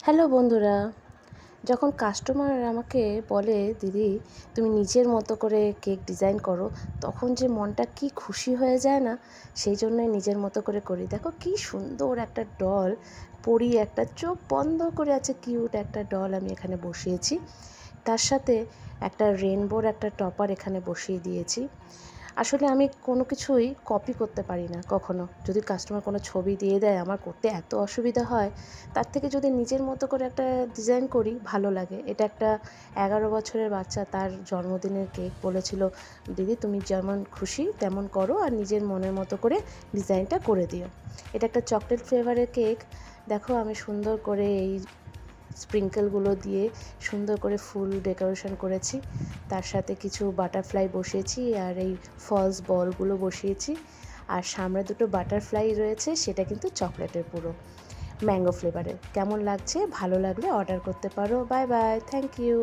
Hello বন্ধুরা, যখন customer আমাকে বলে দিদি তুমি নিজের মতো করে কেক ডিজাইন করো, তখন যে মনটা কি খুশি হয়ে যায় না, সেই জন্যই নিজের মতো করে করি। দেখো কি সুন্দর একটা ডল, পরি একটা চোখ বন্ধ করে আছে, কিউট একটা ডল আমি এখানে বসিয়েছি। তার সাথে একটা রেনবোর একটা টপার এখানে বসিয়ে দিয়েছি। আসলে আমি কোনো কিছুই কপি করতে পারি না কখনো। যদি কাস্টমার কোনো ছবি দিয়ে দেয়, আমার করতে এত অসুবিধা হয়। তার থেকে যদি নিজের মতো করে একটা ডিজাইন করি, ভালো লাগে। এটা একটা 11 বছরের বাচ্চা, তার জন্মদিনের কেক। বলেছিল দিদি তুমি যেমন খুশি তেমন করো আর নিজের মনের মতো করে ডিজাইনটা করে দিও। এটা একটা চকলেট ফ্লেভারের কেক। দেখো আমি সুন্দর করে এই স্প্রিঙ্কেলগুলো দিয়ে সুন্দর করে ফুল ডেকোরেশন করেছি। তার সাথে কিছু বাটারফ্লাই বসিয়েছি আর এই ফলস বলগুলো বসিয়েছি। আর সামনে দুটো বাটারফ্লাই রয়েছে, সেটা কিন্তু চকলেটের পুরো ম্যাঙ্গো ফ্লেভারের। কেমন লাগছে? ভালো লাগলে অর্ডার করতে পারো। Bye bye, thank you.